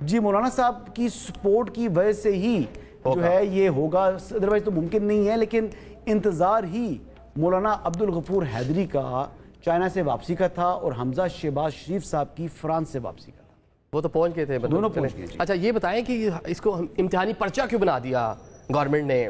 جی مولانا صاحب کی سپورٹ کی وجہ سے ہی جو ہے یہ ہوگا، ادروائز تو ممکن نہیں ہے، لیکن انتظار ہی مولانا عبدالغفور حیدری کا چائنا سے واپسی کا تھا اور حمزہ شہباز شریف صاحب کی فرانس سے واپسی کا تھا. وہ تو پہنچ گئے تھے، دونوں پہنچ گئے. اچھا یہ بتائیں کہ اس کو امتحانی پرچہ کیوں بنا دیا گورنمنٹ نے؟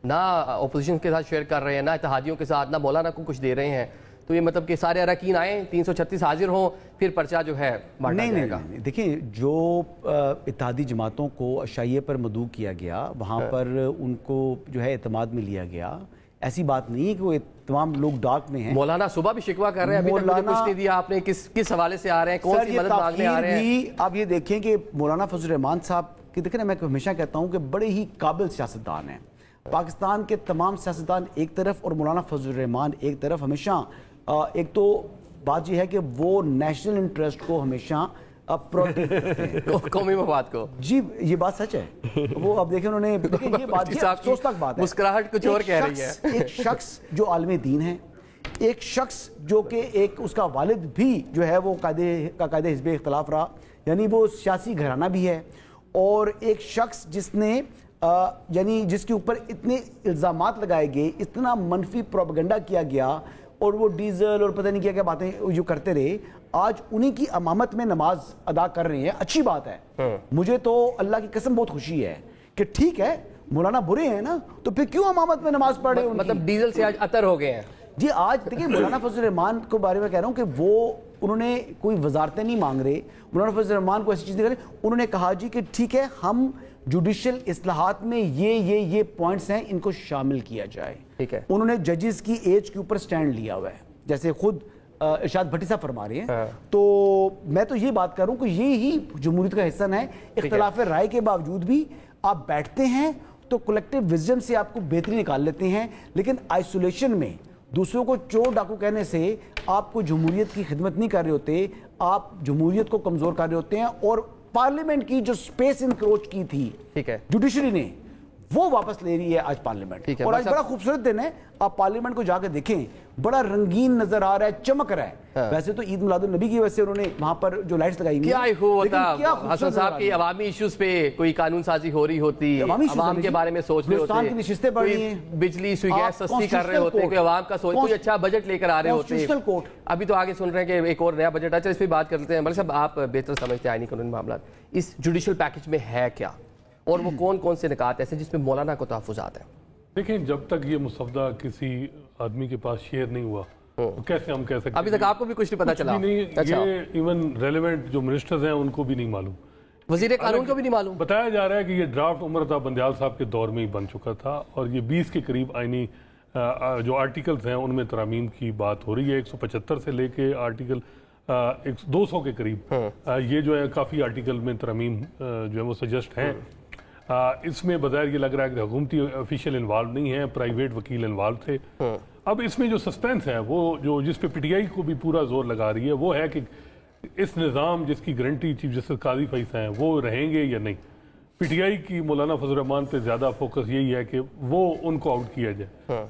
نہ اپوزیشن کے ساتھ شیئر کر رہے ہیں، نہ اتحادیوں کے ساتھ، نہ مولانا کو کچھ دے رہے ہیں، تو یہ مطلب کہ سارے اراکین آئیں 336 حاضر ہوں پھر پرچہ جو ہے بانٹا جائے گا؟ نہیں، دیکھیں جو اتحادی جماعتوں کو عشائیے پر مدعو کیا گیا وہاں پر ان کو جو ہے اعتماد میں لیا گیا. ایسی بات نہیں ہے کہ وہ تمام لوگ ڈاک میں ہیں. مولانا صبح بھی شکوہ کر رہے ہیں، ابھی تک مجھے کچھ نہیں دیا آپ نے، کس حوالے سے آ رہے ہیں، کون سی مدد مانگنے آ رہے ہیں؟ آپ یہ دیکھیں کہ مولانا فضل الرحمان صاحب کی دیکھیں نا، میں ہمیشہ کہتا ہوں کہ بڑے ہی قابل سیاستدان ہیں. پاکستان کے تمام سیاستدان ایک طرف اور مولانا فضل الرحمان ایک طرف. ہمیشہ ایک تو بات یہ ہے کہ وہ نیشنل انٹرسٹ کو ہمیشہ قومی مفاد کو، جی یہ بات سچ ہے. وہ اب دیکھیں انہوں نے یہ بات افسوسناک بات ہے، مسکراہٹ کچھ اور کہہ رہی ہے. ایک شخص جو عالم دین ہے، ایک شخص جو کہ ایک اس کا والد بھی جو ہے وہ قائد حزب اختلاف رہا، یعنی وہ سیاسی گھرانہ بھی ہے، اور ایک شخص جس نے یعنی جس کے اوپر اتنے الزامات لگائے گئے، اتنا منفی پروپیگنڈا کیا گیا، اور وہ ڈیزل اور پتہ نہیں کیا کیا باتیں جو کرتے رہے، آج انہی کی امامت میں نماز ادا کر رہے ہیں. اچھی بات ہے. مجھے تو اللہ کی قسم بہت خوشی ہے کہ ٹھیک ہے مولانا برے ہیں نا، تو پھر کیوں امامت میں نماز پڑھ رہے ہیں؟ مطلب ڈیزل سے آج عطر ہو گئے ہیں. جی آج دیکھیں مولانا فضل الرحمان کو بارے میں کہہ رہا ہوں کہ وہ انہوں نے کوئی وزارتیں نہیں مانگ رہے، مولانا فضل الرحمان کو ایسی چیز نہیں کر رہے. انہوں نے کہا جی کہ ٹھیک ہے ہم جوڈیشل اصلاحات میں یہ پوائنٹس ہیں، ان کو شامل کیا جائے. ٹھیک ہے. انہوں نے ججز کی ایج کے اوپر سٹینڈ لیا ہوا ہے، جیسے خود ارشاد بھٹی صاحب فرما رہے ہیں. تو میں تو یہ بات کر رہا ہوں کہ یہ ہی جمہوریت کا حصہ ہے. اختلاف رائے کے باوجود بھی آپ بیٹھتے ہیں تو کلیکٹیو وزڈم سے آپ کو بہتری نکال لیتے ہیں، لیکن آئسولیشن میں دوسروں کو چور ڈاکو کہنے سے آپ کو جمہوریت کی خدمت نہیں کر رہے ہوتے، آپ جمہوریت کو کمزور کر رہے ہوتے ہیں. اور پارلیمنٹ کی جو سپیس انکروچ کی تھی جوڈیشری نے، وہ واپس لے رہی ہے آج پارلیمنٹ. اور آج بڑا خوبصورت دن ہے، آپ پارلیمنٹ کو جا کے دیکھیں، بڑا رنگین نظر آ رہا ہے، چمک رہا ہے. ویسے تو عید میلاد النبی کی وجہ سے انہوں نے وہاں پر جو لائٹس لگائی کیا ہوتا حسن صاحب کی عوامی ایشوز پہ کوئی قانون سازی ہو رہی ہوتی، عوام کے بارے میں سوچ رہے ہوتے، نشستیں بڑھ رہی ہیں، بجلی سوئی گیس سستی کر رہے ہوتے، کوئی عوام کا سوچ، کوئی اچھا بجٹ لے کر آ رہے ہوتے. ابھی تو آگے سن رہے ہیں کہ ایک اور نیا بجٹ ہے. چل اس پہ بات کر لیتے ہیں. ملک صاحب آپ بہتر سمجھتے ہیں آئینی قانونی معاملات، اس جوڈیشل پیکج میں ہے کیا، اور وہ کون کون سے نکات ایسے جس میں مولانا کو تحفظات ہیں؟ دیکھیں جب تک یہ مسودہ کسی آدمی کے پاس شیئر نہیں ہوا تو کیسے ہم کہہ سکتے؟ ابھی تک آپ کو بھی کچھ نہیں پتا چلا؟ یہ ایون ریلیونٹ جو منسٹرز ہیں ان کو بھی نہیں معلوم، وزیر قانون کو بھی نہیں معلوم. بتایا جا رہا ہے کہ یہ ڈرافٹ عمر تا بندیال صاحب کے دور میں ہی بن چکا تھا، اور یہ 20 کے قریب آئینی جو آرٹیکلز ہیں ان میں ترامیم کی بات ہو رہی ہے. 175 سے لے کے آرٹیکل 200 کے قریب یہ جو ہے کافی آرٹیکل میں ترامیم جو ہے وہ سجسٹ ہیں. اس میں بظاہر یہ لگ رہا ہے کہ حکومتی آفیشیل انوالو نہیں ہے، پرائیویٹ وکیل انوالو تھے. اب اس میں جو سسپینس ہے وہ جو جس پہ پی ٹی آئی کو بھی پورا زور لگا رہی ہے وہ ہے کہ اس نظام جس کی گارنٹی چیف جسٹس قاضی فیصل ہیں وہ رہیں گے یا نہیں. پی ٹی آئی کی مولانا فضل الرحمان پہ زیادہ فوکس یہی ہے کہ وہ ان کو آؤٹ کیا جائے.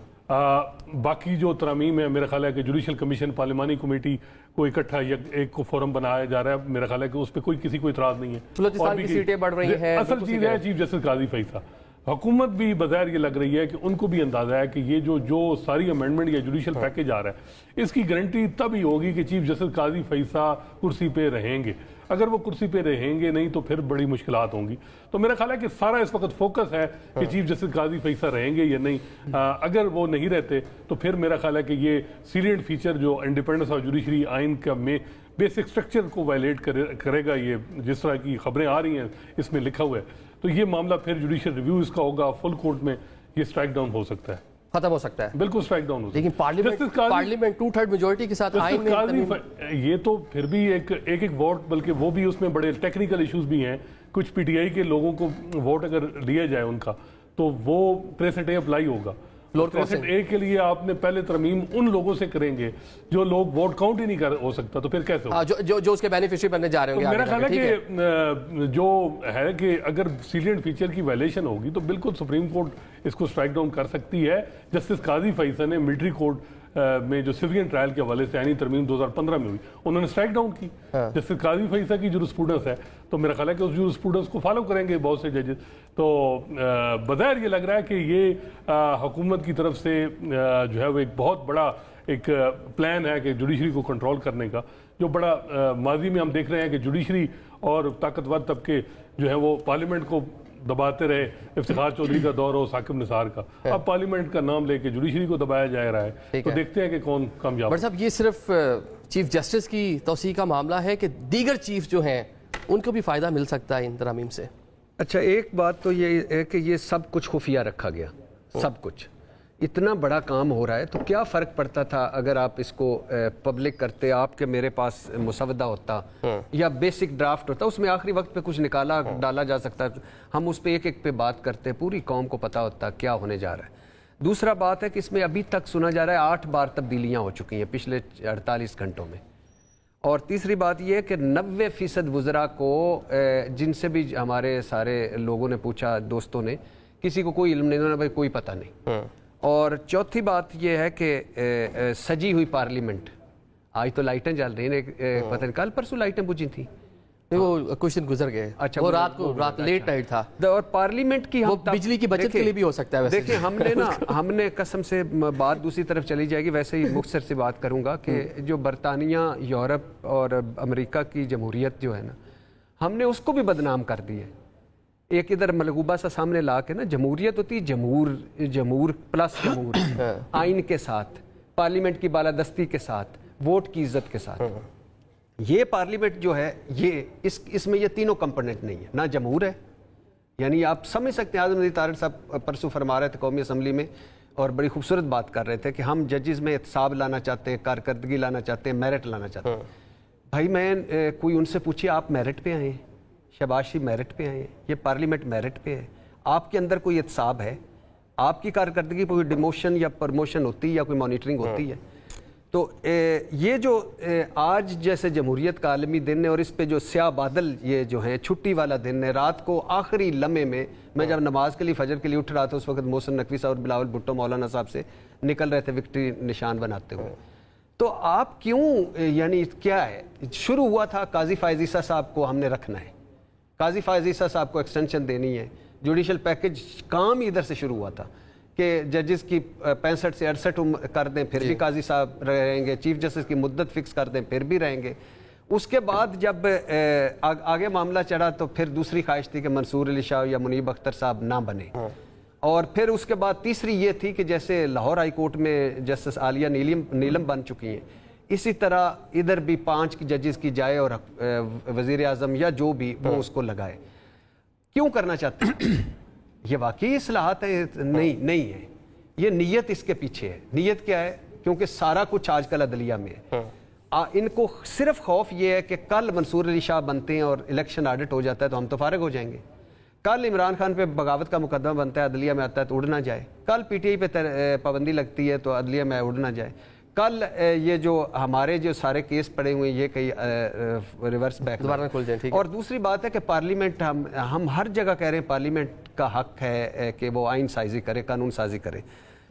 باقی جو ترامیم ہے میرا خیال ہے کہ جوڈیشل کمیشن پارلیمانی کمیٹی کو اکٹھا ایک کو فورم بنایا جا رہا ہے، میرا خیال ہے کہ اس پہ کسی کو اعتراض نہیں ہے. بلوچستان کی سیٹیں بڑھ رہی ہیں، اصل چیز ہے چیف جسٹس قاضی فیصل. حکومت بھی بظاہر یہ لگ رہی ہے کہ ان کو بھی اندازہ ہے کہ یہ جو ساری امینڈمنٹ یا جوڈیشل پیکج آ رہا ہے اس کی گارنٹی تب ہی ہوگی کہ چیف جسٹس قاضی فیصل کرسی پہ رہیں گے. اگر وہ کرسی پہ رہیں گے نہیں تو پھر بڑی مشکلات ہوں گی. تو میرا خیال ہے کہ سارا اس وقت فوکس ہے کہ چیف جسٹس قاضی فیصل رہیں گے یا نہیں. اگر وہ نہیں رہتے تو پھر میرا خیال ہے کہ یہ سیلینٹ فیچر جو انڈیپینڈنس آف جوڈیشری آئین کا میں بیسک سٹرکچر کو وائلیٹ کرے گا، یہ جس طرح کی خبریں آ رہی ہیں اس میں لکھا ہوا ہے، تو یہ معاملہ پھر جوڈیشل ریویو اس کا ہوگا، فل کورٹ میں یہ سٹرائک ڈاؤن ہو سکتا ہے، ختم ہو سکتا ہے. بالکل سٹرائک ڈاؤن ہو سکتا ہے. لیکن پارلیمنٹ 2/3 میجورٹی کے ساتھ آئین میں یہ تو پھر بھی ایک ووٹ، بلکہ وہ بھی اس میں بڑے ٹیکنیکل ایشوز بھی ہیں. کچھ پی ٹی آئی کے لوگوں کو ووٹ اگر لیا جائے ان کا تو وہ پریسنٹ اے اپلائی ہوگا. پریسنٹ اے کے لیے آپ نے پہلے ترمیم ان لوگوں سے کریں گے جو لوگ ووٹ کاؤنٹ ہی نہیں ہو سکتا، تو پھر کیسے ہوگا جو اس کے بینیفیشری بننے جا رہے ہوں گے. میرا خیال ہے کہ جو ہے کہ اگر سیلینٹ فیچر کی وائلیشن ہوگی تو بالکل سپریم کورٹ اس کو سٹرائک ڈاؤن کر سکتی ہے. جسٹس قاضی فیصل نے ملٹری کورٹ میں جو سیوین ٹرائل کے حوالے سے آئینی ترمیم 2015 میں ہوئی انہوں نے اسٹرائک ڈاؤن کی جیسے قاضی فیصل کی جورسپروڈنس ہے تو میرا خیال ہے کہ اس جورسپروڈنس کو فالو کریں گے بہت سے ججز. تو بظاہر یہ لگ رہا ہے کہ یہ حکومت کی طرف سے جو ہے وہ ایک بہت بڑا ایک پلان ہے کہ جوڈیشری کو کنٹرول کرنے کا, جو بڑا ماضی میں ہم دیکھ رہے ہیں کہ جوڈیشری اور طاقتور طبقے جو ہیں وہ پارلیمنٹ کو دباتے رہے. افتخار چودھری کا دور ہو, ثاقب نثار کا, اب پارلیمنٹ کا نام لے کے جوڈیشری کو دبایا جا رہا ہے. تو دیکھتے ہیں کہ کون کامیاب. بٹ صاحب یہ صرف چیف جسٹس کی توسیع کا معاملہ ہے کہ دیگر چیف جو ہیں ان کو بھی فائدہ مل سکتا ہے ان ترامیم سے؟ اچھا ایک بات تو یہ ہے کہ یہ سب کچھ خفیہ رکھا گیا, سب کچھ اتنا بڑا کام ہو رہا ہے تو کیا فرق پڑتا تھا اگر آپ اس کو پبلک کرتے, آپ کے میرے پاس مسودہ ہوتا یا بیسک ڈرافٹ ہوتا, اس میں آخری وقت پہ کچھ نکالا ڈالا جا سکتا, ہم اس پہ ایک ایک پہ بات کرتے, پوری قوم کو پتا ہوتا کیا ہونے جا رہا ہے. دوسرا بات ہے کہ اس میں ابھی تک سنا جا رہا ہے 8 بار تبدیلیاں ہو چکی ہیں پچھلے 48 گھنٹوں میں. اور تیسری بات یہ ہے کہ 90% وزراء کو جن سے بھی ہمارے سارے لوگوں نے پوچھا, دوستوں نے, کسی کو کوئی علم نہیں, انہوں نے بھائی کوئی پتہ نہیں. اور چوتھی بات یہ ہے کہ سجی ہوئی پارلیمنٹ, آج تو لائٹیں جل رہی ہیں, پتہ نہیں کل پرسوں لائٹیں بجھی تھیں, وہ کچھ دن گزر گئے. اچھا وہ رات لیٹ نائٹ تھا. اور پارلیمنٹ کی بجلی کی بچت کے لیے بھی ہو سکتا ہے ویسے. دیکھیں ہم نے قسم سے بات دوسری طرف چلی جائے گی, ویسے ہی مختصر سے بات کروں گا کہ جو برطانیہ, یورپ اور امریکہ کی جمہوریت جو ہے نا, ہم نے اس کو بھی بدنام کر دی ہے. ایک ادھر ملغوبہ سا سامنے لا کے نا, جمہوریت ہوتی جمہور پلس جمہور, آئین کے ساتھ, پارلیمنٹ کی بالادستی کے ساتھ, ووٹ کی عزت کے ساتھ. یہ پارلیمنٹ جو ہے یہ اس میں یہ تینوں کمپوننٹ نہیں ہے, نہ جمہور ہے, یعنی آپ سمجھ سکتے ہیں اعظم ندی طارق صاحب پرسوں فرما رہے تھے قومی اسمبلی میں اور بڑی خوبصورت بات کر رہے تھے کہ ہم ججز میں احتساب لانا چاہتے ہیں, کارکردگی لانا چاہتے ہیں, میرٹ لانا چاہتے ہیں. بھائی میں کوئی ان سے پوچھے آپ میرٹ پہ آئے ہیں, شہباز شریف میرٹ پہ آئے ہیں, یہ پارلیمنٹ میرٹ پہ ہے, آپ کے اندر کوئی احتساب ہے, آپ کی کارکردگی پہ کوئی ڈیموشن یا پرموشن ہوتی ہے یا کوئی مانیٹرنگ ہوتی ہے؟ تو یہ جو آج جیسے جمہوریت کا عالمی دن ہے اور اس پہ جو سیاہ بادل یہ جو ہیں چھٹی والا دن ہے, رات کو آخری لمحے میں جب نماز کے لیے فجر کے لیے اٹھ رہا تھا اس وقت محسن نقوی صاحب اور بلاول بھٹو مولانا صاحب سے نکل رہے تھے وکٹری نشان بناتے ہوئے, تو آپ کیوں, یعنی کیا ہے, شروع ہوا تھا قاضی فائز عیسیٰ صاحب کو ہم نے رکھنا ہے, قاضی فائز عیسیٰ صاحب کو ایکسٹینشن دینی ہے, جوڈیشل پیکج کام ہی ادھر سے شروع ہوا تھا کہ ججز کی 65 سے 68 کر دیں پھر بھی قاضی صاحب رہیں گے, چیف جسٹس کی مدت فکس کر دیں پھر بھی رہیں گے. اس کے بعد جب آگے معاملہ چڑھا تو پھر دوسری خواہش تھی کہ منصور علی شاہ یا منیب اختر صاحب نہ بنے, اور پھر اس کے بعد تیسری یہ تھی کہ جیسے لاہور ہائی کورٹ میں جسٹس عالیہ نیلم بن چکی ہیں, اسی طرح ادھر بھی 5 ججز کی جائے اور وزیر اعظم یا جو بھی وہ اس کو لگائے. کیوں کرنا چاہتے ہیں؟ یہ واقعی اصلاحات ہے؟ نہیں ہے. یہ نیت اس کے پیچھے ہے. نیت کیا ہے؟ کیونکہ سارا کچھ آج کل عدلیہ میں ہے. ان کو صرف خوف یہ ہے کہ کل منصور علی شاہ بنتے ہیں اور الیکشن آڈٹ ہو جاتا ہے تو ہم تو فارغ ہو جائیں گے, کل عمران خان پہ بغاوت کا مقدمہ بنتا ہے عدلیہ میں آتا ہے تو اڑ نہ جائے, کل پی ٹی آئی پہ پابندی لگتی ہے تو عدلیہ میں اڑ نہ جائے, کل یہ جو ہمارے جو سارے کیس پڑے ہوئے ہیں یہ کئی ریورس بیک دوبارہ کھل جائیں. اور دوسری بات ہے کہ پارلیمنٹ ہم ہر جگہ کہہ رہے ہیں پارلیمنٹ کا حق ہے کہ وہ آئین سازی کرے, قانون سازی کرے.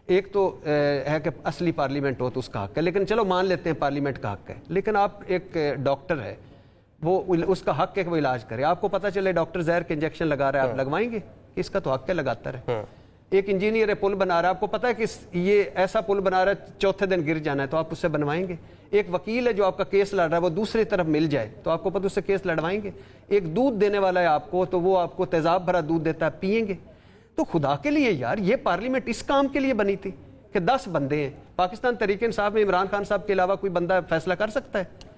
ایک تو ہے کہ اصلی پارلیمنٹ ہو تو اس کا حق ہے, لیکن چلو مان لیتے ہیں پارلیمنٹ کا حق ہے, لیکن آپ ایک ڈاکٹر ہے وہ اس کا حق ہے کہ وہ علاج کرے. آپ کو پتہ چلے ڈاکٹر زہر کے انجیکشن لگا رہا ہے, آپ لگوائیں گے؟ اس کا تو حق ہے, لگاتا رہے. ایک انجینئر ہے پل بنا رہا ہے, آپ کو پتہ ہے کہ یہ ایسا پل بنا رہا ہے چوتھے دن گر جانا ہے تو آپ اس سے بنوائیں گے. ایک وکیل ہے جو آپ کا کیس لڑ رہا ہے وہ دوسری طرف مل جائے تو آپ کو پتہ اس سے کیس لڑوائیں گے. ایک دودھ دینے والا ہے آپ کو تو وہ آپ کو تیزاب بھرا دودھ دیتا ہے, پئیں گے. تو خدا کے لیے یار, یہ پارلیمنٹ اس کام کے لیے بنی تھی کہ 10 بندے ہیں. پاکستان تحریک انصاف میں عمران خان صاحب کے علاوہ کوئی بندہ فیصلہ کر سکتا ہے؟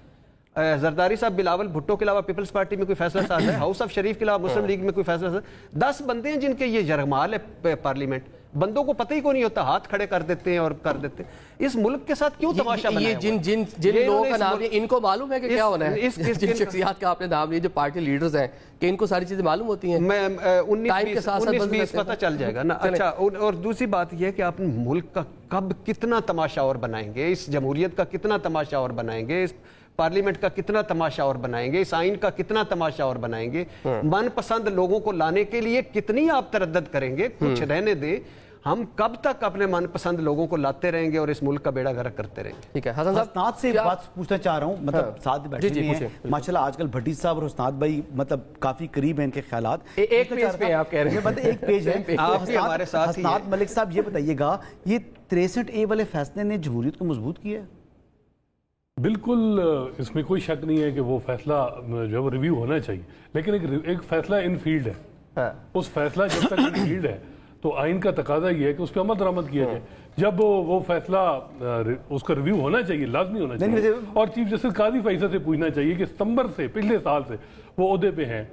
زرداری صاحب بلاول بھٹو کے علاوہ پیپلز پارٹی میں کوئی فیصلہ ساز ہے؟ ہاؤس آف شریف کے علاوہ مسلم لیگ میں کوئی فیصلہ ساز؟ 10 بندے ہیں جن کے یہ یرغمال ہے پارلیمنٹ. بندوں کو پتہ ہی کو نہیں ہوتا, ہاتھ کھڑے کر دیتے ہیں اور کر دیتے ہیں. اس ملک کے ساتھ کیوں تماشا بنایا ہوا ہے؟ جن لوگوں کا نام لیا ان کو معلوم ہے کہ کیا ہونا ہے. جن شخصیات کا آپ نے نام لیا جو پارٹی لیڈرز ہیں, کہ ان کو ساری چیزیں معلوم ہوتی ہیں. میں 19-20 پتہ چل جائے گا نا. اچھا, اور دوسری بات یہ ہے کہ آپ ملک کا کب کتنا تماشا اور بنائیں گے, اس جمہوریت کا کتنا تماشا اور بنائیں گے, اس پارلیمنٹ کا کتنا تماشا اور بنائیں گے, اس آئین کا کتنا تماشا اور بنائیں گے, من پسند لوگوں کو لانے کے لیے کتنی آپ تردد کریں گے. کچھ رہنے دیں. ہم کب تک اپنے من پسند لوگوں کو لاتے رہیں گے اور اس ملک کا بیڑا غرق کرتے رہیں گے؟ ٹھیک ہے حسن صاحب حسنات سے ایک بات پوچھنا چاہ رہا ہوں، مطلب ساتھ بیٹھے ہوئے ہیں ماشاءاللہ، آج کل بھٹی صاحب اور حسنات بھائی مطلب کافی قریب ہیں ان کے خیالات. ایک پیج پہ آپ کہہ رہے ہیں، مطلب ایک پیج ہے. آپ بھی ہمارے ساتھ ہی ہیں. حسنات ملک صاحب یہ بتائیے گا، یہ 63A والے فیصلے نے جمہوریت کو مضبوط کیا ہے؟ بالکل اس میں کوئی شک نہیں ہے کہ وہ فیصلہ جو ہے ریویو ہونا چاہیے، لیکن ایک فیصلہ ان فیلڈ ہے. اس فیصلہ جب تک ان فیلڈ ہے تو آئین کا تقاضا یہ ہے کہ اس پہ عمل درآمد کیا جائے. جب وہ فیصلہ اس کا ریویو ہونا چاہیے، لازمی ہونا چاہیے، اور چیف جسٹس قاضی فیصل سے پوچھنا چاہیے کہ ستمبر سے پچھلے سال سے وہ عہدے پہ ہیں،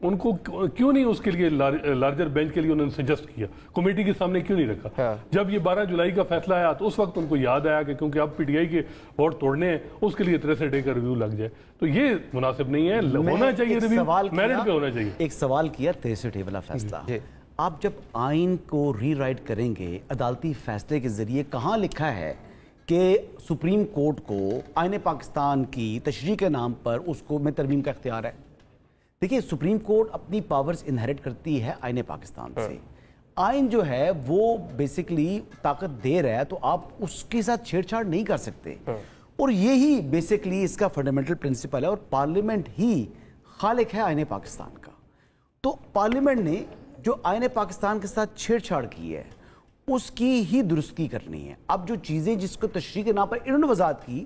ان کو کیوں نہیں اس کے لیے لارجر بینچ کے لیے انہوں نے سجسٹ کیا، کمیٹی کے سامنے کیوں نہیں رکھا. جب یہ 12 جولائی کا فیصلہ آیا تو اس وقت ان کو یاد آیا کہ کیونکہ اب پی ٹی آئی کے ووٹ توڑنے ہیں، اس کے لیے 63A کا ریویو لگ جائے. تو یہ مناسب نہیں ہے، ہونا چاہیے ریویو، میرٹ پہ ہونا چاہیے. ایک سوال کیا 63A والا فیصلہ، آپ جب آئین کو ری رائٹ کریں گے عدالتی فیصلے کے ذریعے، کہاں لکھا ہے کہ سپریم کورٹ کو آئین پاکستان کی تشریح کے نام پر اس کو میں ترمیم کا اختیار ہے؟ دیکھیے سپریم کورٹ اپنی پاورز انہیرٹ کرتی ہے آئین پاکستان سے. آئین جو ہے وہ بیسیکلی طاقت دے رہا ہے تو آپ اس کے ساتھ چھیڑ چھاڑ نہیں کر سکتے، اور یہی بیسیکلی اس کا فنڈامنٹل پرنسپل ہے، اور پارلیمنٹ ہی خالق ہے آئین پاکستان کا. تو پارلیمنٹ نے جو آئین پاکستان کے ساتھ چھیڑ چھاڑ کی ہے اس کی ہی درستگی کرنی ہے. اب جو چیزیں جس کو تشریح کے نام پر انہوں نے وضاحت کی،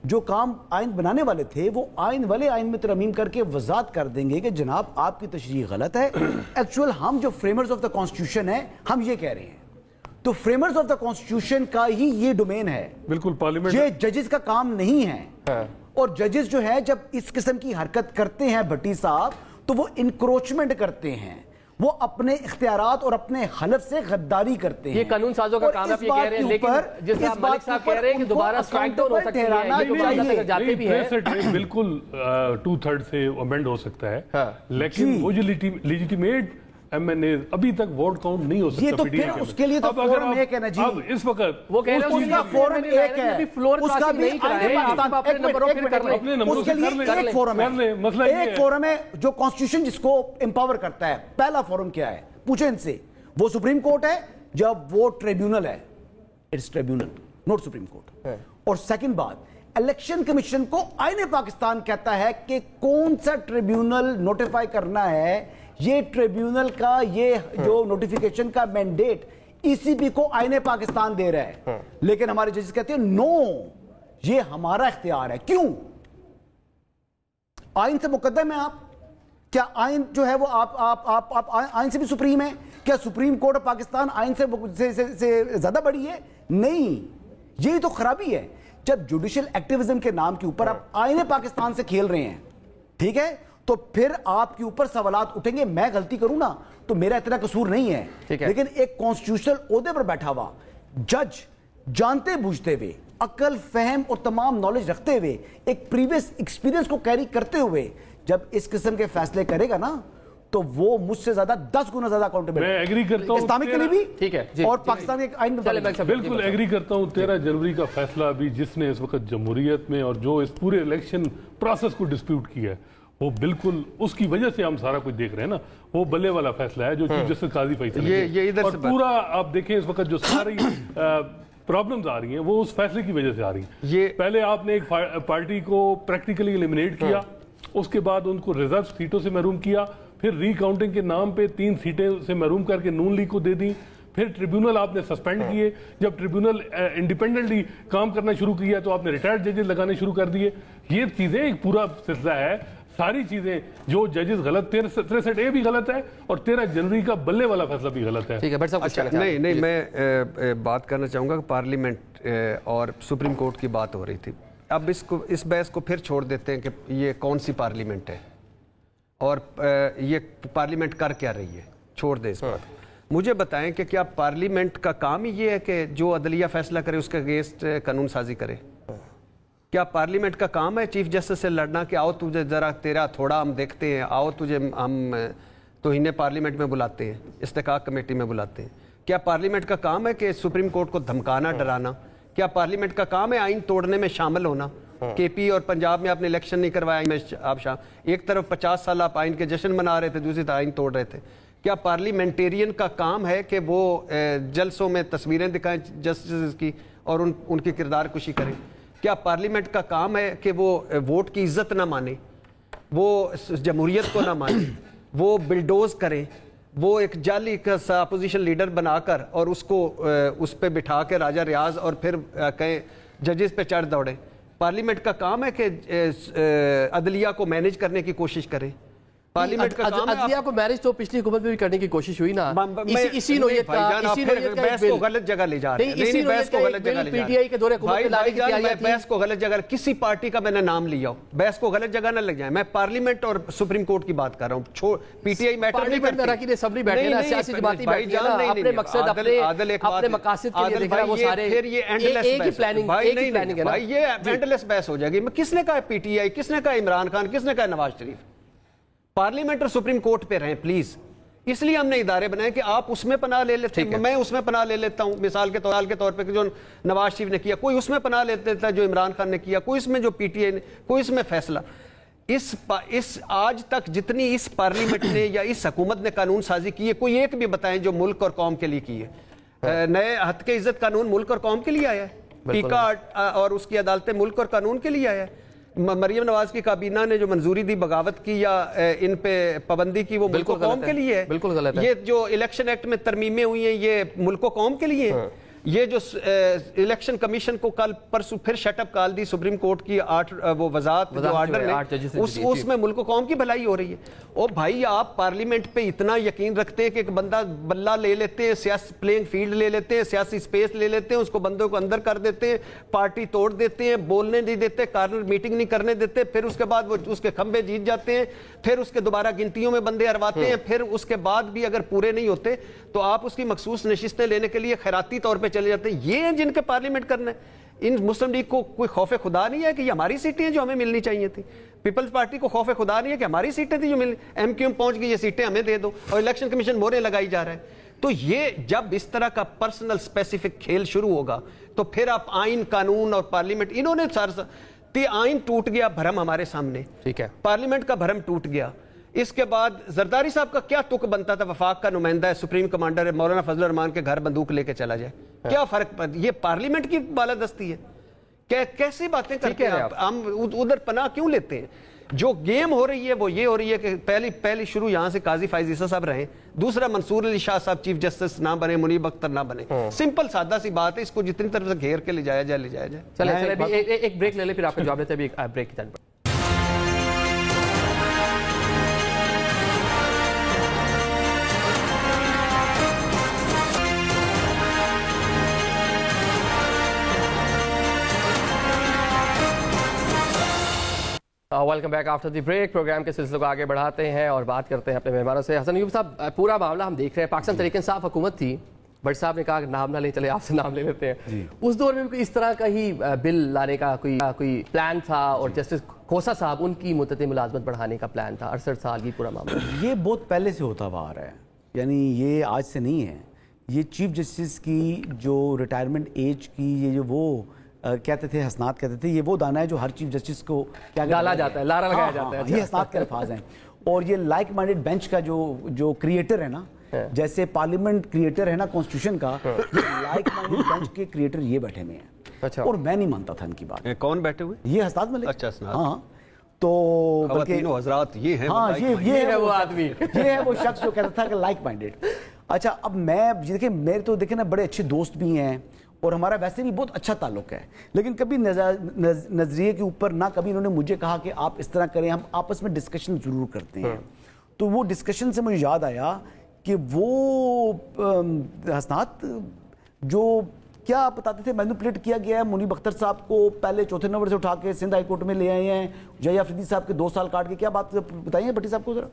جو کام آئین بنانے والے تھے وہ آئین والے آئین میں ترمیم کر کے وضاحت کر دیں گے کہ جناب آپ کی تشریح غلط ہے. ایکچوئل ہم جو فریمرز آف دا کانسٹیٹیوشن ہیں ہم یہ کہہ رہے ہیں، تو فریمرز آف دا کانسٹیٹیوشن کا ہی یہ ڈومین ہے. بالکل پارلیمنٹ یہ ججز کا کام نہیں ہے. اور ججز جو ہے جب اس قسم کی حرکت کرتے ہیں بھٹی صاحب تو وہ انکروچمنٹ کرتے ہیں، وہ اپنے اختیارات اور اپنے حلف سے غداری کرتے ہیں. یہ قانون سازوں کا کام آپ یہ کہہ رہے ہیں، لیکن جس طرح ملک صاحب کہہ رہے ہیں کہ دوبارہ اسٹرائک ڈاؤن ہو سکتی ہے، یہ دوبارہ اگر جاتے بھی ہیں بالکل 2/3 سے امینڈ ہو سکتا ہے، لیکن وہ جو لیجیٹیمیٹ ایم این اے ابھی تک ووٹ کاؤنٹ نہیں ہو سکتا. یہ تو پھر اس کے لیے تو فورم ایک ہے نا جی، اب اس وقت وہ کہہ رہے ہیں اس کا فورم ایک ہے، اس کا بھی اپنے نمبروں اس کے لیے ایک فورم ہے. مسئلہ ایک فورم ہے جو کانسٹیٹیوشن جس کو امپاور کرتا ہے. پہلا فورم کیا ہے پوچھیں ان سے، وہ سپریم کورٹ ہے جب وہ ٹریبیونل ہے، it's tribunal not supreme court. اور سیکنڈ بات، الیکشن کمیشن کو آئین پاکستان کہتا ہے کہ کون سا ٹریبیونل نوٹیفائی کرنا ہے. یہ ٹریبیونل کا یہ جو نوٹیفیکیشن کا مینڈیٹ ای سی پی کو آئین پاکستان دے رہا ہے، لیکن ہمارے ججز کہتے ہیں نو یہ ہمارا اختیار ہے. کیوں؟ آئین سے مقدم ہے آپ؟ کیا آئین جو ہے وہ آپ آئین سے بھی سپریم ہے؟ کیا سپریم کورٹ آف پاکستان آئین سے زیادہ بڑی ہے؟ نہیں. یہی تو خرابی ہے جب جوڈیشل ایکٹیویزم کے نام کے اوپر آپ آئین پاکستان سے کھیل رہے ہیں. ٹھیک ہے، تو پھر آپ کے اوپر سوالات اٹھیں گے. میں غلطی کروں نا تو میرا اتنا قصور نہیں ہے، لیکن ایک کانسٹیٹیوشنل عہدے پر بیٹھا ہوا جج جانتے بوجھتے ہوئے، عقل فہم اور تمام نالج رکھتے ہوئے، ایک پریویس ایکسپیرینس کو کیری کرتے ہوئے جب اس قسم کے فیصلے کرے گا نا تو وہ مجھ سے زیادہ 10 گنا زیادہ اکاؤنٹیبل. میں ایگری کرتا ہوں اسلامک کے لیے بھی ٹھیک ہے اور پاکستان کے آئین میں بالکل ایگری کرتا ہوں. 13 جنوری کا فیصلہ بھی جس نے اس وقت جمہوریت میں اور جو اس پورے الیکشن پروسیس کو ڈسپیوٹ کیا ہے وہ بالکل اس کی وجہ سے ہم سارا کچھ دیکھ رہے ہیں نا. وہ بلے والا فیصلہ ہے جو چیف جسٹس قاضی فیصل نے، اور پورا آپ دیکھیں اس وقت جو ساری پرابلمز آ رہی ہیں وہ اس فیصلے کی وجہ سے آ رہی ہیں. پہلے آپ نے ایک پارٹی کو پریکٹیکلی ایلیمنیٹ کیا، اس کے بعد ان کو ریزرو سیٹوں سے محروم کیا، پھر ری کاؤنٹنگ کے نام پہ 3 سیٹیں سے محروم کر کے نون لیگ کو دے دیں، پھر ٹریبیونل آپ نے سسپینڈ کیے. جب ٹریبیونل انڈیپینڈنٹلی کام کرنا شروع کیا تو آپ نے ریٹائرڈ ججز لگانے شروع کر دیے. یہ چیزیں ایک پورا سلسلہ ہے. ساری چیزیں جو ججز غلط، 63A بھی غلط ہے اور 13 جنوری کا بلے والا فیصلہ بھی غلط ہے. نہیں میں بات کرنا چاہوں گا کہ پارلیمنٹ اور سپریم کورٹ کی بات ہو رہی تھی. اب اس بحث کو پھر چھوڑ دیتے ہیں کہ یہ کون سی پارلیمنٹ ہے اور یہ پارلیمنٹ کر کیا رہی ہے، چھوڑ دیں اس بات. مجھے بتائیں کہ کیا پارلیمنٹ کا کام ہی یہ ہے کہ جو عدلیہ فیصلہ کرے اس کے اگینسٹ قانون سازی کرے؟ کیا پارلیمنٹ کا کام ہے چیف جسٹس سے لڑنا کہ آؤ تجھے ذرا تیرا تھوڑا ہم دیکھتے ہیں، آؤ تجھے ہم توہین پارلیمنٹ میں بلاتے ہیں، استحقاق کمیٹی میں بلاتے ہیں؟ کیا پارلیمنٹ کا کام ہے کہ سپریم کورٹ کو دھمکانا، ڈرانا؟ کیا پارلیمنٹ کا کام ہے آئین توڑنے میں شامل ہونا؟ کے پی اور پنجاب میں آپ نے الیکشن نہیں کروایا، آپ ایک طرف 50 سال آپ آئین کے جشن منا رہے تھے، دوسری طرف آئین توڑ رہے تھے. کیا پارلیمنٹیرین کا کام ہے کہ وہ جلسوں میں تصویریں دکھائیں جسٹس کی اور ان کی کردار کشی کریں؟ کیا پارلیمنٹ کا کام ہے کہ وہ ووٹ کی عزت نہ مانے، وہ جمہوریت کو نہ مانے، وہ بلڈوز کریں، وہ ایک جعلی اپوزیشن لیڈر بنا کر اور اس پہ بٹھا کے راجہ ریاض اور پھر کہیں ججز پہ چڑھ دوڑیں؟ پارلیمنٹ کا کام ہے کہ عدلیہ کو مینیج کرنے کی کوشش کریں؟ پارلیمنٹ کا کام ہے عدلیہ کو مینیج تو پچھلی حکومت میں بھی کرنے کی کوشش ہوئی نا، اسی نوعیت کا بحث کو غلط جگہ لے جا رہے ہیں، نہیں بحث کو غلط جگہ لے جا رہے ہیں، بحث کو غلط جگہ، کسی پارٹی کا میں نے نام لیا ہو، بحث کو غلط جگہ نہ لگ جائیں، میں پارلیمنٹ اور سپریم کورٹ کی بات کر رہا ہوں، پی ٹی آئی میٹر نہیں کرتی، اسمبلی بیٹھے نا، سیاسی جماعتی بیٹھے نا، اپنے مقصد اپنے مقاصد کے لیے دیکھ رہا ہے وہ سارے پھر یہ ایک ہی پلاننگ ہے نا، بھائی یہ اینڈلیس بحث ہو جائے گی۔ کس نے کہا ہے پی ٹی آئی، کس نے کہا عمران خان، کس نے کہا نواز شریف؟ پارلیمنٹ اور سپریم کورٹ پہ رہیں پلیز، اس لیے ہم نے ادارے بنائے کہ آپ اس میں پناہ لے لیتے ہیں، میں اس میں پناہ لے لیتا ہوں، مثال کے طور پہ جو نواز شریف نے کیا، کوئی اس میں پناہ لیتا ہے جو عمران خان نے کیا، کوئی اس میں جو پی ٹی آئی نے، کوئی اس میں فیصلہ۔ اس آج تک جتنی اس پارلیمنٹ نے یا اس حکومت نے قانون سازی کی ہے، کوئی ایک بھی بتائیں جو ملک اور قوم کے لیے کی ہے؟ نئے حد کے عزت قانون ملک اور قوم کے لیے آیا ہے، پیکا اور اس کی عدالتیں ملک اور قانون کے لیے آیا ہے، مریم نواز کی کابینہ نے جو منظوری دی بغاوت کی یا ان پہ پابندی کی، وہ ملک و قوم کے لیے ہے۔ بالکل غلط ہے۔ یہ جو الیکشن ایکٹ میں ترمیمیں ہوئی ہیں یہ ملک و قوم کے لیے ہیں۔ یہ جو الیکشن کمیشن کو کل پرسوں پھر شٹ اپ کال دی سپریم کورٹ کی وہ وضاحت جو آرڈر نے، اس میں ملک و قوم کی بھلائی ہو رہی ہے۔ او بھائی آپ پارلیمنٹ پہ اتنا یقین رکھتے ہیں کہ ایک بندہ بلہ لے لیتے ہیں، سیاسی پلینگ فیلڈ لے لیتے ہیں، سیاسی سپیس لے لیتے ہیں، اس کو بندوں کو اندر کر دیتے ہیں، پارٹی توڑ دیتے ہیں، بولنے نہیں دیتے، کارنر میٹنگ نہیں کرنے دیتے، پھر اس کے بعد وہ اس کے کھمبے جیت جاتے ہیں، پھر اس کے دوبارہ گنتیوں میں بندے ہرواتے ہیں، پھر اس کے بعد بھی اگر پورے نہیں ہوتے تو آپ اس کی مخصوص نشستیں لینے کے لیے خیراتی طور پہ چلے جاتے ہیں۔ یہ ہیں جن کے پارلیمنٹ کرنا ہے۔ ان مسلم لیگ کو کوئی خوف خدا نہیں ہے کہ یہ ہماری سیٹیں ہیں جو ہمیں ملنی چاہیے تھی، پیپلز پارٹی کو خوف خدا نہیں ہے کہ ہماری سیٹیں تھیں جو ملنی، ایم کیو ایم پہنچ گئی، یہ سیٹیں ہمیں دے دو، اور الیکشن کمیشن مورے لگائی جا رہا ہے۔ تو یہ جب اس طرح کا پرسنل اسپیسیفک کھیل شروع ہوگا تو پھر آپ آئین، قانون اور پارلیمنٹ، انہوں نے آئین ٹوٹ گیا بھرم ہمارے سامنے، ٹھیک ہے، پارلیمنٹ کا بھرم ٹوٹ گیا۔ اس کے بعد زرداری صاحب کا کیا تک بنتا تھا، وفاق کا نمائندہ ہے، سپریم کمانڈر ہے، مولانا فضل الرحمان کے گھر بندوق لے کے چلا جائے، کیا فرق؟ یہ پارلیمنٹ کی بالادستی ہے؟ کیسی باتیں کرتے ہیں آپ؟ ہم ادھر پناہ کیوں لیتے ہیں؟ جو گیم ہو رہی ہے وہ یہ ہو رہی ہے کہ پہلی شروع یہاں سے قاضی فائز عیسیٰ صاحب رہیں، دوسرا منصور علی شاہ صاحب چیف جسٹس نہ بنے، منیب اختر نہ بنے۔ سمپل سادہ سی بات ہے، اس کو جتنی طرف سے گھیر کے لے جایا جائے۔ چلیں ایک بریک لے لیں، پھر آپ کا جواب لیتے ہیں، ابھی بریک کی ٹائم پر۔ Welcome back after the break. Programme کے سلسلے کو آگے بڑھاتے ہیں اور بات کرتے ہیں اپنے مہمانوں سے۔ حسن ایوب صاحب، پورا معاملہ ہم دیکھ رہے ہیں، پاکستان تحریک انصاف حکومت تھی، بٹ صاحب نے کہا کہ نام نہ لیں، چلے آپ سے نام لے لیتے ہیں۔ اس دور میں بھی اس طرح کا ہی بل لانے کا کوئی پلان تھا، اور جسٹس کھوسا صاحب ان کی مدت ملازمت بڑھانے کا پلان تھا، 68 سال کی پورا معاملہ۔ یہ بہت پہلے سے ہوتا ہوا آ رہا ہے، یعنی یہ آج سے نہیں ہے۔ یہ چیف جسٹس کی جو ریٹائرمنٹ ایج کی یہ جو وہ کہتے تھے، حسنات کہتے تھے، یہ وہ دانا ہے جو ہر چیف جسٹس کو کیا ڈالا جاتا ہے، لارا لگایا جاتا ہے، یہ حسنات کے الفاظ ہیں۔ اور یہ لائک مائنڈڈ بینچ کا جو کریٹر ہے نا، جیسے پارلیمنٹ کریٹر ہے نا کانسٹیٹیوشن کا، یہ لائک مائنڈڈ بینچ کے کریٹر یہ بیٹھے ہوئے ہیں، اور میں نہیں مانتا تھا ان کی بات۔ کون بیٹھے ہوئے؟ یہ حسنات ملک۔ اچھا، ہاں، تو خواتین و حضرات یہ ہیں، ہاں یہ ہے وہ آدمی، یہ ہے وہ شخص جو کہتا تھا کہ لائک مائنڈڈ۔ اچھا، اب میں دیکھیں، میرے تو دیکھیں نا بڑے اچھے دوست بھی ہیں، اور ہمارا ویسے بھی بہت اچھا تعلق ہے، لیکن کبھی نظریے کے اوپر نہ کبھی انہوں نے مجھے کہا کہ آپ اس طرح کریں، ہم آپس میں ڈسکشن ضرور کرتے ہیں۔ تو وہ ڈسکشن سے مجھے یاد آیا کہ وہ حسنات جو کیا بتاتے تھے، مینوپولیٹ کیا گیا ہے، منیب اختر صاحب کو پہلے چوتھے نمبر سے اٹھا کے سندھ ہائی کورٹ میں لے آئے ہیں، جیا فریدی صاحب کے 2 سال کاٹ کے، کیا بات بتائیے بھٹی صاحب کو ذرا؟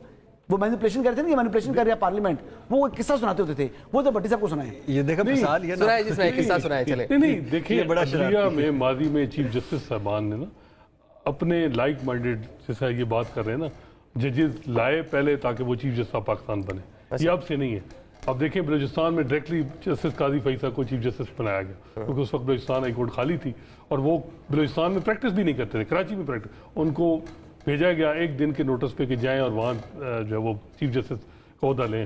وہ مینوپولیشن کرتے ہیں نا، یہ مینوپولیشن کر رہا ہے پارلیمنٹ، وہ ایک قصہ سناتے ہوتے تھے، وہ تو بھٹی صاحب کو سنائیں۔ یہ دیکھا مثال، یہ سنائے جس میں قصہ سنائے چلیں۔ نہیں دیکھیے، عدلیہ میں ماضی میں چیف جسٹس صاحبان نے نا اپنے لائک مائنڈڈ جیسا یہ بات کر رہے ہیں نا، ججز لائے پہلے تاکہ وہ چیف جسٹس آف پاکستان بنے۔ یہ اب سے نہیں ہے۔ اب دیکھیں بلوچستان میں ڈائریکٹلی جسٹس قاضی فیصل کو چیف جسٹس بنایا گیا، کیونکہ اس وقت بلوچستان ہائی کورٹ خالی تھی، اور وہ بلوچستان میں پریکٹس بھی نہیں کرتے تھے، کراچی میں پریکٹس، ان کو بھیجا گیا 1 دن کے نوٹس پہ کہ جائیں اور وہاں جو ہے وہ چیف جسٹس کا عہدہ لیں۔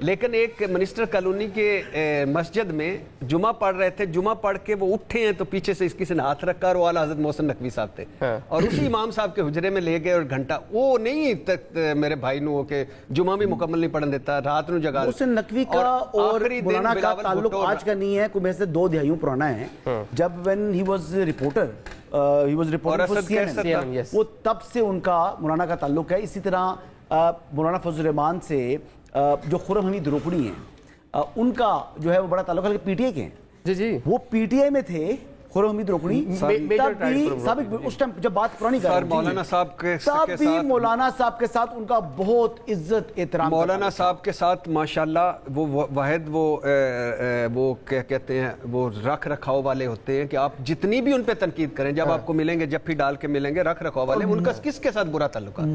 لیکن ایک منسٹر کالونی کے مسجد میں جمعہ پڑھ رہے تھے, جمعہ پڑھ کے وہ اٹھے ہیں تو پیچھے سے کسی نے ہاتھ رکھا اور وہ اعلیٰ حضرت محسن نقوی صاحب تھے اور اسی امام صاحب کے حجرے میں لے گئے اور گھنٹہ وہ نہیں میرے بھائی نو کہ جمعہ بھی مکمل نہیں پڑھن دیتا, رات نو جگا. محسن نقوی کا اور مولانا کا تعلق آج کا نہیں ہے, کوئی میں سے 2 دہائیوں پرانا ہے. جب when he was reporter for CNN, وہ تب سے ان کا مولانا کا تعلق ہے. اسی طرح مولانا فضل الرحمان سے جو خرم حمید روکڑی ہیں ان کا جو ہے وہ بڑا تعلق ہے, پی ٹی آئی کے ہیں. جی وہ پی ٹی آئی میں تھے خرم حمید روکڑی, اس ٹائم جب بات پرانی کر مولانا صاحب کے تب بھی مولانا صاحب کے ساتھ ان کا بہت عزت احترام. مولانا صاحب کے ساتھ ماشاءاللہ وہ واحد وہ کیا کہتے ہیں وہ رکھ رکھاؤ والے ہوتے ہیں کہ آپ جتنی بھی ان پہ تنقید کریں, جب آپ کو ملیں گے, جب بھی ڈال کے ملیں گے, رکھ رکھاؤ والے. ان کا کس کے ساتھ برا تعلق ہے؟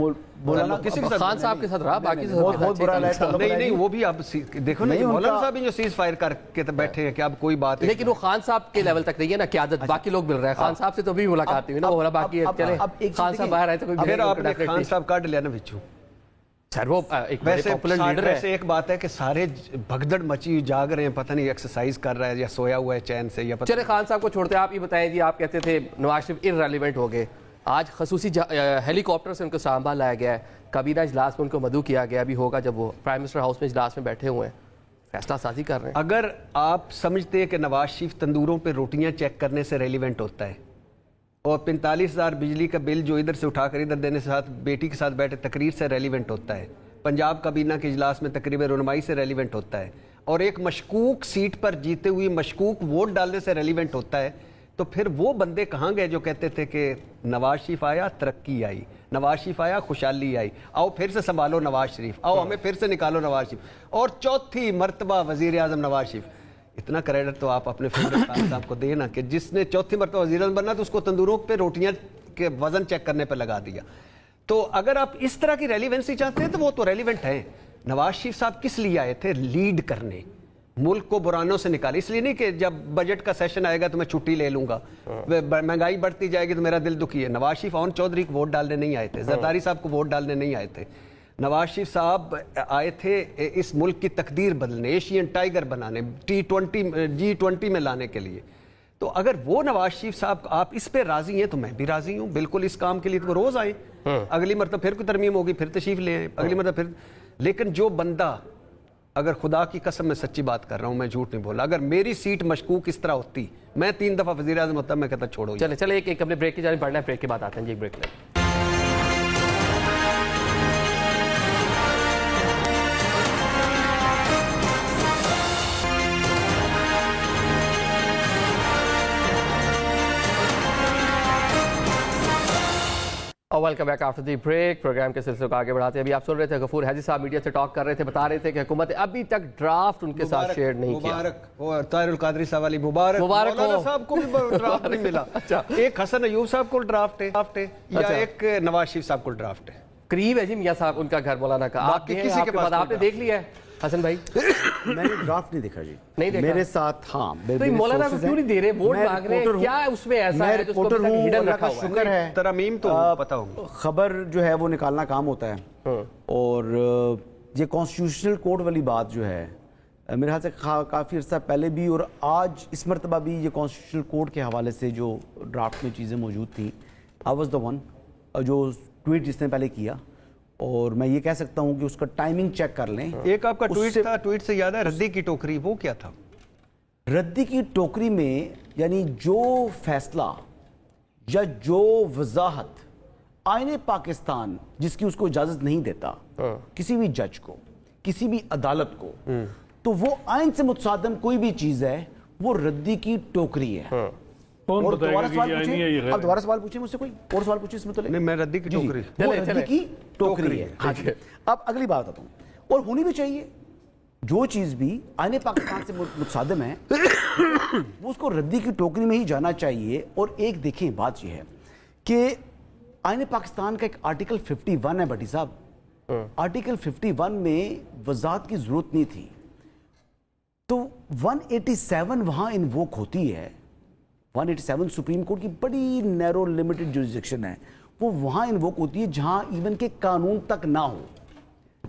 کسی خان صاحب کے ساتھ رہا, باقی بہت برا نہیں, وہ بھی آپ دیکھو نا, مولانا صاحب جو سیز فائر کر کے بیٹھے ہیں کہ اب کوئی بات, لیکن وہ خان صاحب کے لیول تک نہیں ہے نا قیادت, باقی لوگ مل رہے ہیں. خان صاحب سے تو بھی ملاقات ہوئی نا, وہ باقی چلے خان صاحب باہر آئے تو پھر آپ نے خان صاحب کاٹ لیا نا بچوں. سر وہ ایک پاپولر لیڈر ہے. ایک بات ہے کہ سارے بھگدڑ مچی جاگ رہے ہیں, پتہ نہیں ایکسرسائز کر رہا ہے یا سویا ہوا ہے چین سے یا پتہ. چلے خان صاحب کو چھوڑتے ہیں, آپ یہ بتائیں جی, آپ کہتے تھے نواز شریف ارریلیونٹ ہو گئے, آج خصوصی ہیلی کاپٹر سے ان کو سانبا لایا گیا ہے, کابینہ اجلاس میں ان کو مدعو کیا گیا, ابھی ہوگا جب وہ پرائم منسٹر ہاؤس میں اجلاس میں بیٹھے ہوئے ہیں, فیصلہ سازی کر رہے ہیں. اگر آپ سمجھتے ہیں کہ نواز شریف تندوروں پہ روٹیاں چیک کرنے سے ریلیونٹ ہوتا ہے اور 45,000 بجلی کا بل جو ادھر سے اٹھا کر ادھر دینے سے ساتھ بیٹی کے ساتھ بیٹھے تقریر سے ریلیونٹ ہوتا ہے, پنجاب کابینہ کے اجلاس میں تقریب رونمائی سے ریلیونٹ ہوتا ہے, اور ایک مشکوک سیٹ پر جیتے ہوئی مشکوک ووٹ ڈالنے سے ریلیونٹ ہوتا ہے, تو پھر وہ بندے کہاں گئے جو کہتے تھے کہ نواز شریف آیا ترقی آئی, نواز شریف آیا خوشحالی آئی, آؤ پھر سے سنبھالو نواز شریف, آؤ ہمیں پھر سے نکالو نواز شریف, اور چوتھی مرتبہ وزیر اعظم نواز شریف. اتنا کریڈٹ تو آپ اپنے فیوریٹ خان صاحب کو دینا کہ جس نے چوتھی مرتبہ وزیر اعظم بننا تو اس کو تندوروں پہ روٹیاں کے وزن چیک کرنے پہ لگا دیا. تو اگر آپ اس طرح کی ریلیونسی چاہتے ہیں تو وہ تو ریلیونٹ ہیں. نواز شریف صاحب کس لیے آئے تھے؟ لیڈ کرنے, ملک کو برانوں سے نکالے. اس لیے نہیں کہ جب بجٹ کا سیشن آئے گا تو میں چھٹی لے لوں گا, مہنگائی بڑھتی جائے گی تو میرا دل دکھی ہے. نواز شریف اون چودھری کو ووٹ ڈالنے نہیں آئے تھے, زرداری صاحب کو ووٹ ڈالنے نہیں آئے تھے. نواز شریف صاحب آئے تھے اس ملک کی تقدیر بدلنے, ایشین ٹائیگر بنانے, G20 میں لانے کے لیے. تو اگر وہ نواز شریف صاحب آپ اس پہ راضی ہیں تو میں بھی راضی ہوں بالکل اس کام کے لیے. تو وہ روز آئیں, اگلی مرتبہ پھر کوئی ترمیم ہوگی پھر تشریف لے آئیں, اگلی مرتبہ پھر. لیکن جو بندہ, اگر خدا کی قسم میں سچی بات کر رہا ہوں, میں جھوٹ نہیں بولا, اگر میری سیٹ مشکوک اس طرح ہوتی, میں 3 دفعہ وزیر اعظم ہوتا, میں کہتا چھوڑو. چلے ایک اپنے بریک کی جانب بڑھنا ہے, بریک کے بعد آتے ہیں جی, ایک بریک لیں. اور welcome back after the break. Programme کے سلسلے کو آگے بڑھاتے ہیں. ابھی آپ سن رہے تھے غفور حاجی صاحب میڈیا سے ٹاک کر رہے تھے, بتا رہے تھے کہ حکومت ابھی تک ڈرافٹ ان کے ساتھ شیئر نہیں کیا. مبارک طاہر القادری صاحب والی مبارک مولانا صاحب کو بھی ڈرافٹ نہیں ملا. ایک حسن ایوب صاحب کو ڈرافٹ ہے یا ایک نواز شریف صاحب کو ڈرافٹ ہے. قریب ہے جی میاں صاحب ان کا گھر مولانا کا. آپ کسی کے پاس آپ نے دیکھ لیا ہے حسن بھائی؟ میں نے ڈرافٹ نہیں دیکھا جی, نہیں دیکھا میرے ساتھ. ہاں تو مولانا کو کیوں نہیں دے رہے, ووٹ مانگ رہے ہیں, کیا اس میں ایسا ہے جو اس کو ہڈن رکھا ہوا ہے؟ شکر ہے, ترمیم تو پتہ ہوگا. خبر جو ہے وہ نکالنا کام ہوتا ہے, اور یہ کانسٹیٹیوشنل کوڈ والی بات جو ہے میرے خیال سے کافی عرصہ پہلے بھی اور آج اس مرتبہ بھی یہ کانسٹیٹیوشنل کوڈ کے حوالے سے جو ڈرافٹ میں چیزیں موجود تھیں, آئی واز دا ون جو ٹویٹ جس نے پہلے کیا, اور میں یہ کہہ سکتا ہوں کہ اس کا ٹائمنگ چیک کر لیں. ایک آپ کا ٹویٹ تھا, ٹویٹ سے یاد ہے ردی کی ٹوکری, وہ کیا تھا؟ ردی کی ٹوکری میں یعنی جو فیصلہ یا جو وضاحت آئین پاکستان جس کی اس کو اجازت نہیں دیتا کسی بھی جج کو, کسی بھی عدالت کو, تو وہ آئین سے متصادم کوئی بھی چیز ہے وہ ردی کی ٹوکری ہے. اور دوبارہ سوال پوچھیں مجھ سے, کوئی اور سوال پوچھیں اس میں تو نہیں, میں ردی کی ٹوکری, وہ ردی کی ٹوکری ہے. اب اگلی بات آتا ہوں, اور ہونی بھی چاہیے, جو چیز بھی آئین پاکستان سے متصادم ہے وہ اس کو ردی کی ٹوکری میں ہی جانا چاہیے. اور ایک دیکھیں بات یہ ہے کہ آئین پاکستان کا ایک آرٹیکل 51 ہے بھٹی صاحب, آرٹیکل 51 میں وضاحت کی ضرورت نہیں تھی, تو 187 وہاں انووک ہوتی ہے. 187 سپریم کورٹ کی بڑی نیرو لمیٹڈ جوریسڈکشن ہے, وہ وہاں انووک ہوتی ہے جہاں ایون کہ قانون تک نہ ہو.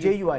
JUI।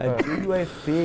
JUFA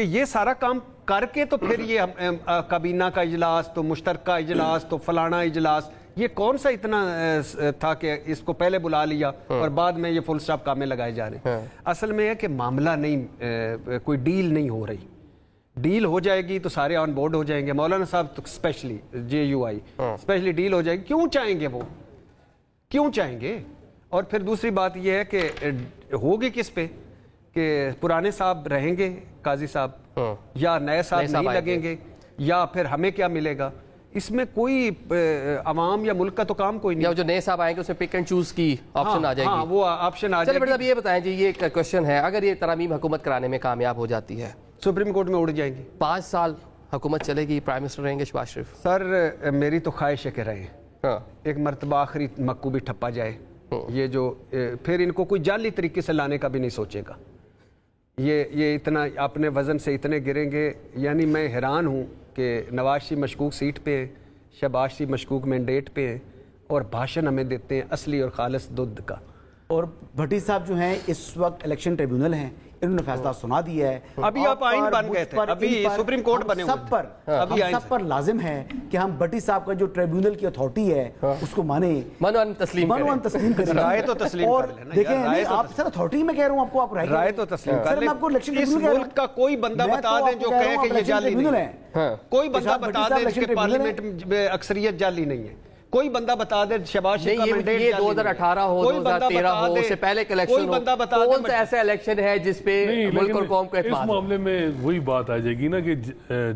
کہ یہ سارا کام کر کے تو پھر یہ کابینہ کا اجلاس تو مشترکہ اجلاس تو فلانا اجلاس، یہ کون سا اتنا تھا کہ اس کو پہلے بلا لیا اور بعد میں یہ فل سٹاپ کامیں لگائے جا رہے ہیں؟ اصل میں ہے کہ معاملہ نہیں، کوئی ڈیل نہیں ہو رہی. ڈیل ہو جائے گی تو سارے آن بورڈ ہو جائیں گے. مولانا صاحب تو اسپیشلی JUI اسپیشلی ڈیل ہو جائے گی. کیوں چاہیں گے وہ؟ کیوں چاہیں گے؟ اور پھر دوسری بات یہ ہے کہ ہوگی کس پہ کہ پرانے صاحب رہیں گے قاضی صاحب یا نئے صاحب نہیں لگیں گے یا پھر ہمیں کیا ملے گا؟ اس میں کوئی عوام یا ملک کا تو کام کوئی نہیں. یا جو نئے صاحب آئیں گے اسے پک اینڈ چوز کی آپشن آ جائے گی. ہاں وہ آپشن آ جائے گی. چلے یہ بتائیں جی، یہ ایک کوشچن ہے، اگر یہ ترامیم حکومت کرانے میں کامیاب ہو جاتی ہے سپریم کورٹ میں اڑ جائیں گے. 5 سال حکومت چلے گی، پرائم منسٹر رہیں گے شہباز شریف. سر میری تو خواہش ہے کہ رہیں، ایک مرتبہ آخری مکو بھی ٹھپا جائے. یہ جو پھر ان کو کوئی جعلی طریقے سے لانے کا بھی نہیں سوچے گا. یہ اتنا اپنے وزن سے اتنے گریں گے. یعنی میں حیران ہوں کہ نواز شریف مشکوک سیٹ پہ ہیں، شہباز شریف مشکوک مینڈیٹ پہ ہیں اور بھاشن ہمیں دیتے ہیں اصلی اور خالص دودھ کا. اور بھٹی صاحب جو ہیں اس وقت الیکشن ٹریبیونل ہیں، انہوں نے فیصلہ سنا دیا ہے. ابھی آپ آئین بن گئے تھے، ابھی سپریم کورٹ بنے ہوئے ہیں. ہم سب پر لازم ہے کہ ہم بھٹی صاحب کا جو ٹریبیونل کی اتھارٹی ہے اس کو مانیں، منوان تسلیم کریں. رائے تو تسلیم اور کر لینا. دیکھیں آپ سر اتھارٹی میں کہہ رہا ہوں آپ کو، آپ رائے تو تسلیم کر لیں. اس ملک کا کوئی بندہ بتا دیں جو کہے کہ یہ جعلی نہیں ہے. کوئی بندہ بتا دیں کہ پارلیمنٹ میں اکثریت جعلی نہیں ہے. کوئی بندہ بتا دے شہباز شریف کا مینڈیٹ یہ 2018 ہو 2013 ہو اس سے پہلے کے الیکشن ہو، کون سا ایسا الیکشن ہے جس پہ ملک اور قوم کا اعتماد؟ اس معاملے میں وہی بات آ جائے گی نا کہ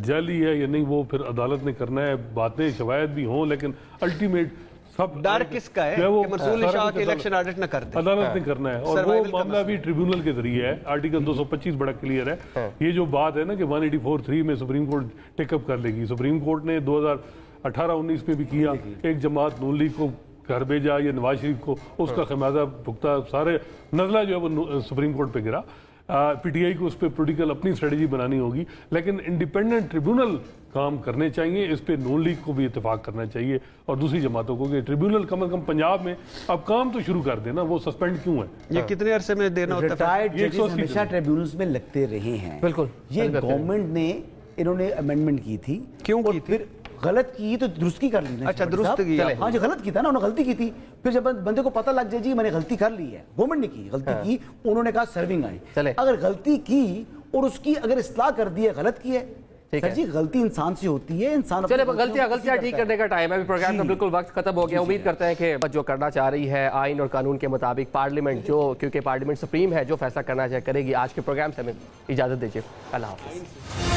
جعلی ہے یا نہیں، وہ پھر عدالت نے کرنا ہے. باتیں شواہد بھی ہوں لیکن الٹیمیٹ سب ڈر کس کا ہے کہ منصور شاہ کے الیکشن آڈٹ نہ کرتے، عدالت نے کرنا ہے. اور وہ معاملہ بھی ٹریبیونل کے ذریعے ہے. آرٹیکل 225 بڑا کلیئر ہے. یہ جو بات ہے نا کہ 184(3) میں سپریم کورٹ ٹیک اپ کر لے گی. سپریم کورٹ نے 2018-19 میں بھی کیا. ایک جماعت نون لیگ کو گھر بھیجا یا نواز شریف کو اس کا خمیازہ بھگتا. سارے نزلہ جو ہے وہ سپریم کورٹ پہ گرا. PTI کو اس پہ پولیٹیکل اپنی اسٹریٹجی بنانی ہوگی، لیکن انڈیپینڈنٹ ٹریبیونل کام کرنے چاہیے. اس پہ نون لیگ کو بھی اتفاق کرنا چاہیے اور دوسری جماعتوں کو کہ ٹریبیونل کم از کم پنجاب میں اب کام تو شروع کر دینا. وہ سسپینڈ کیوں ہے؟ یہ کتنے عرصے میں دینا ہوتا ہے؟ ریٹائرڈ ججز ہمیشہ ٹریبیونلز میں لگتے رہے ہیں. بالکل. یہ گورنمنٹ نے انہوں نے امینڈمنٹ کی تھی. کیوں کی تھی؟ پھر غلط کی تو درست کی کر لی نا. اچھا درست کی. ہاں جی غلط کی تھا نا، انہوں نے غلطی کی تھی. پھر جب بندے کو پتہ لگ جائے جی میں نے غلطی کر لی ہے، گورنمنٹ نے کی غلطی کی، انہوں نے کہا سرونگ آئی. اگر غلطی کی اور اس کی اگر اصلاح کر دی ہے، غلط کی ہے سر جی، غلطی انسان سے ہوتی ہے. انسان چلے غلطیاں ٹھیک کرنے کا ٹائم ہے. پروگرام کا بالکل وقت ختم ہو گیا. امید کرتے ہیں کہ جو کرنا چاہ رہی ہے آئین اور قانون کے مطابق پارلیمنٹ، جو کیونکہ پارلیمنٹ سپریم ہے، جو فیصلہ کرنا چاہے کرے گی. آج کے پروگرام سے ہمیں اجازت دیجیے. اللہ حافظ.